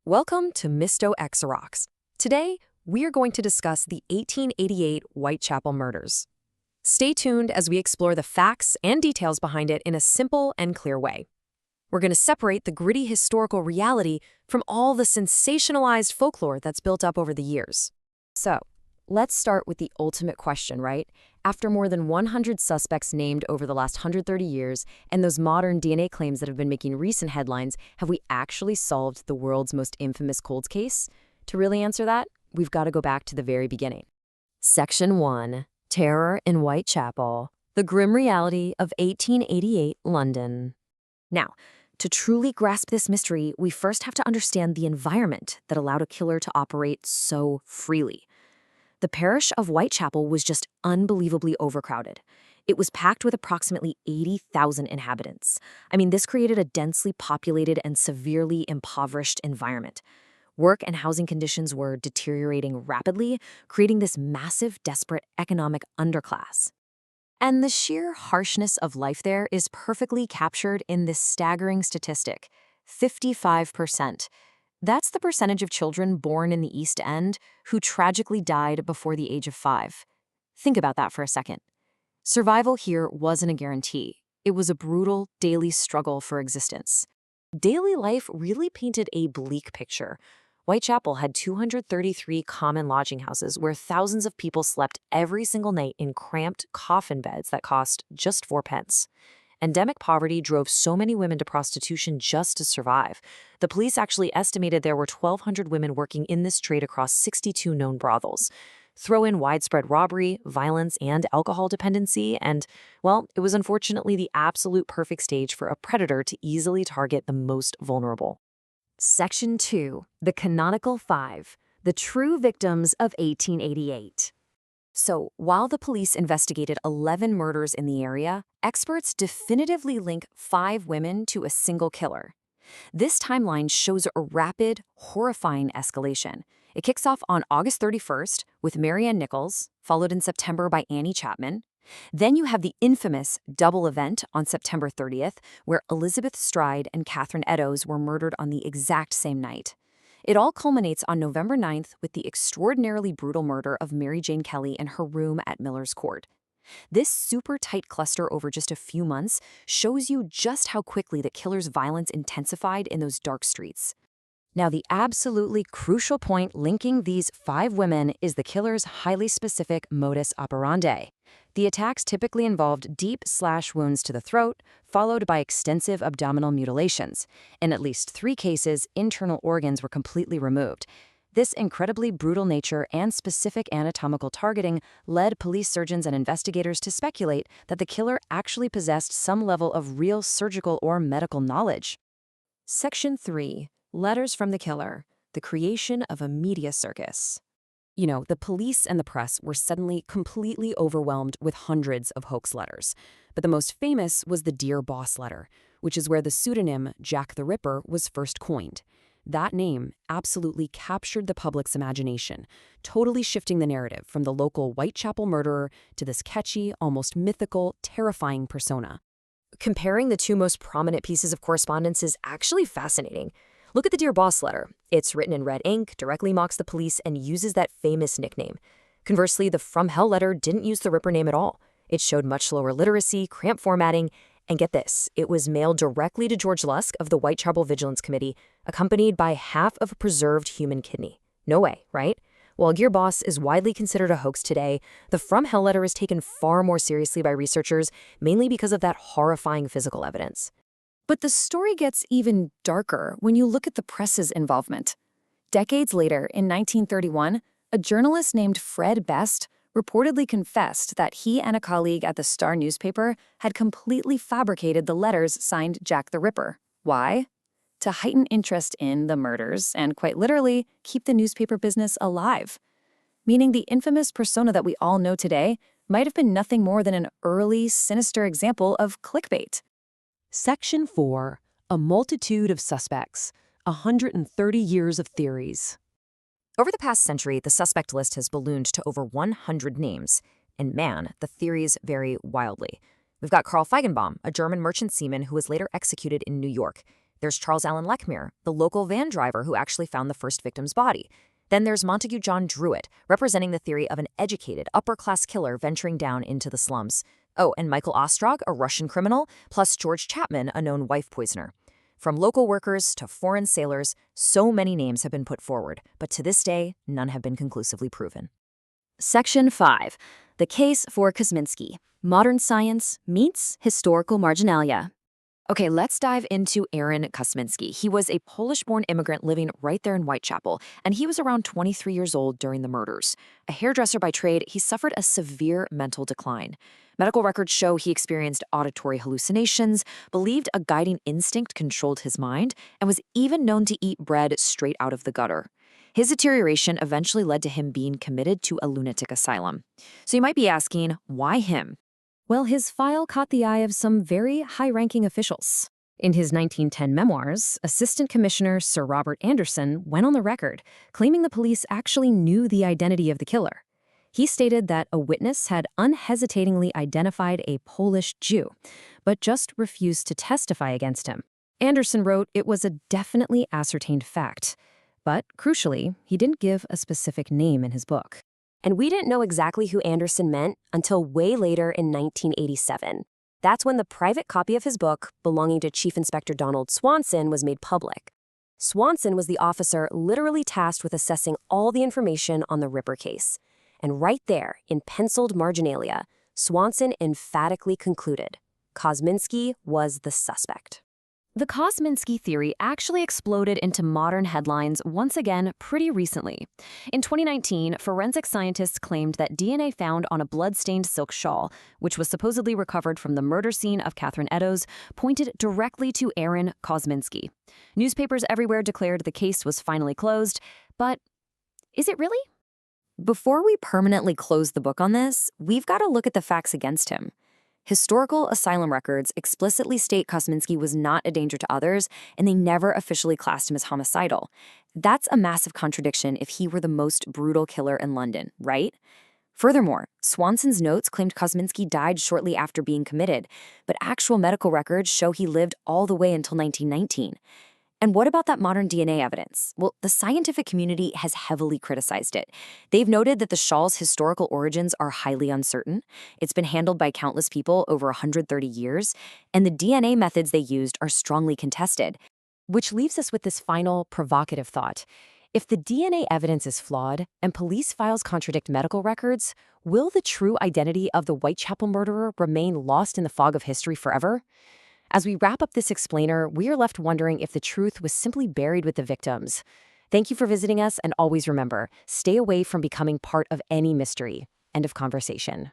Welcome to Misto Xerox. Today, we are going to discuss the 1888 Whitechapel Murders. Stay tuned as we explore the facts and details behind it in a simple and clear way. We're going to separate the gritty historical reality from all the sensationalized folklore that's built up over the years. So, let's start with the ultimate question, right? After more than 100 suspects named over the last 130 years and those modern DNA claims that have been making recent headlines, have we actually solved the world's most infamous cold case? To really answer that, we've got to go back to the very beginning. Section 1. Terror in Whitechapel. The grim reality of 1888 London. Now, to truly grasp this mystery, we first have to understand the environment that allowed a killer to operate so freely. The parish of Whitechapel was just unbelievably overcrowded. It was packed with approximately 80,000 inhabitants. This created a densely populated and severely impoverished environment. Work and housing conditions were deteriorating rapidly, creating this massive, desperate economic underclass. And the sheer harshness of life there is perfectly captured in this staggering statistic: 55%. That's the percentage of children born in the East End who tragically died before the age of 5. Think about that for a second. Survival here wasn't a guarantee. It was a brutal, daily struggle for existence. Daily life really painted a bleak picture. Whitechapel had 233 common lodging houses where thousands of people slept every single night in cramped coffin beds that cost just 4 pence. Endemic poverty drove so many women to prostitution just to survive. The police actually estimated there were 1,200 women working in this trade across 62 known brothels. Throw in widespread robbery, violence, and alcohol dependency, and, well, it was unfortunately the absolute perfect stage for a predator to easily target the most vulnerable. Section 2. The Canonical 5. The True Victims of 1888. So, while the police investigated 11 murders in the area, experts definitively link 5 women to a single killer. This timeline shows a rapid, horrifying escalation. It kicks off on August 31st with Marianne Nichols, followed in September by Annie Chapman. Then you have the infamous double event on September 30th, where Elizabeth Stride and Catherine Eddowes were murdered on the exact same night. It all culminates on November 9th with the extraordinarily brutal murder of Mary Jane Kelly in her room at Miller's Court. This super tight cluster over just a few months shows you just how quickly the killer's violence intensified in those dark streets. Now, the absolutely crucial point linking these 5 women is the killer's highly specific modus operandi. The attacks typically involved deep slash wounds to the throat, followed by extensive abdominal mutilations. In at least 3 cases, internal organs were completely removed. This incredibly brutal nature and specific anatomical targeting led police surgeons and investigators to speculate that the killer actually possessed some level of real surgical or medical knowledge. Section 3. Letters from the Killer. The Creation of a Media Circus. The police and the press were suddenly completely overwhelmed with hundreds of hoax letters. But the most famous was the Dear Boss letter, which is where the pseudonym Jack the Ripper was first coined. That name absolutely captured the public's imagination, totally shifting the narrative from the local Whitechapel murderer to this catchy, almost mythical, terrifying persona. Comparing the 2 most prominent pieces of correspondence is actually fascinating. Look at the Dear Boss letter. It's written in red ink, directly mocks the police, and uses that famous nickname. Conversely, the From Hell letter didn't use the Ripper name at all. It showed much slower literacy, cramped formatting, and get this, it was mailed directly to George Lusk of the Whitechapel Vigilance Committee, accompanied by half of a preserved human kidney. No way, right? While Dear Boss is widely considered a hoax today, the From Hell letter is taken far more seriously by researchers, mainly because of that horrifying physical evidence. But the story gets even darker when you look at the press's involvement. Decades later, in 1931, a journalist named Fred Best reportedly confessed that he and a colleague at the Star newspaper had completely fabricated the letters signed Jack the Ripper. Why? To heighten interest in the murders and, quite literally, keep the newspaper business alive. Meaning the infamous persona that we all know today might have been nothing more than an early, sinister example of clickbait. Section 4. A Multitude of Suspects. 130 Years of Theories. Over the past century, the suspect list has ballooned to over 100 names. And man, the theories vary wildly. We've got Karl Feigenbaum, a German merchant seaman who was later executed in New York. There's Charles Allen Lechmere, the local van driver who actually found the first victim's body. Then there's Montague John Druitt, representing the theory of an educated, upper-class killer venturing down into the slums. Oh, and Michael Ostrog, a Russian criminal, plus George Chapman, a known wife poisoner. From local workers to foreign sailors, so many names have been put forward, but to this day, none have been conclusively proven. Section 5. The Case for Kosminski. Modern Science Meets Historical Marginalia. Okay, let's dive into Aaron Kosminski. He was a Polish-born immigrant living right there in Whitechapel, and he was around 23 years old during the murders. A hairdresser by trade, he suffered a severe mental decline. Medical records show he experienced auditory hallucinations, believed a guiding instinct controlled his mind, and was even known to eat bread straight out of the gutter. His deterioration eventually led to him being committed to a lunatic asylum. So you might be asking, why him? Well, his file caught the eye of some very high-ranking officials. In his 1910 memoirs, Assistant Commissioner Sir Robert Anderson went on the record, claiming the police actually knew the identity of the killer. He stated that a witness had unhesitatingly identified a Polish Jew, but just refused to testify against him. Anderson wrote it was a definitely ascertained fact, but crucially, he didn't give a specific name in his book. And we didn't know exactly who Anderson meant until way later in 1987. That's when the private copy of his book, belonging to Chief Inspector Donald Swanson, was made public. Swanson was the officer literally tasked with assessing all the information on the Ripper case. And right there, in penciled marginalia, Swanson emphatically concluded, Kosminski was the suspect. The Kosminski theory actually exploded into modern headlines once again pretty recently. In 2019, forensic scientists claimed that DNA found on a blood-stained silk shawl, which was supposedly recovered from the murder scene of Catherine Eddowes, pointed directly to Aaron Kosminski. Newspapers everywhere declared the case was finally closed, but is it really? Before we permanently close the book on this, we've got to look at the facts against him. Historical asylum records explicitly state Kosminski was not a danger to others, and they never officially classed him as homicidal. That's a massive contradiction if he were the most brutal killer in London, right? Furthermore, Swanson's notes claimed Kosminski died shortly after being committed, but actual medical records show he lived all the way until 1919. And what about that modern DNA evidence? Well, the scientific community has heavily criticized it. They've noted that the shawl's historical origins are highly uncertain. It's been handled by countless people over 130 years, and the DNA methods they used are strongly contested. Which leaves us with this final, provocative thought. If the DNA evidence is flawed and police files contradict medical records, will the true identity of the Whitechapel murderer remain lost in the fog of history forever? As we wrap up this explainer, we are left wondering if the truth was simply buried with the victims. Thank you for visiting us, and always remember, stay away from becoming part of any mystery. End of conversation.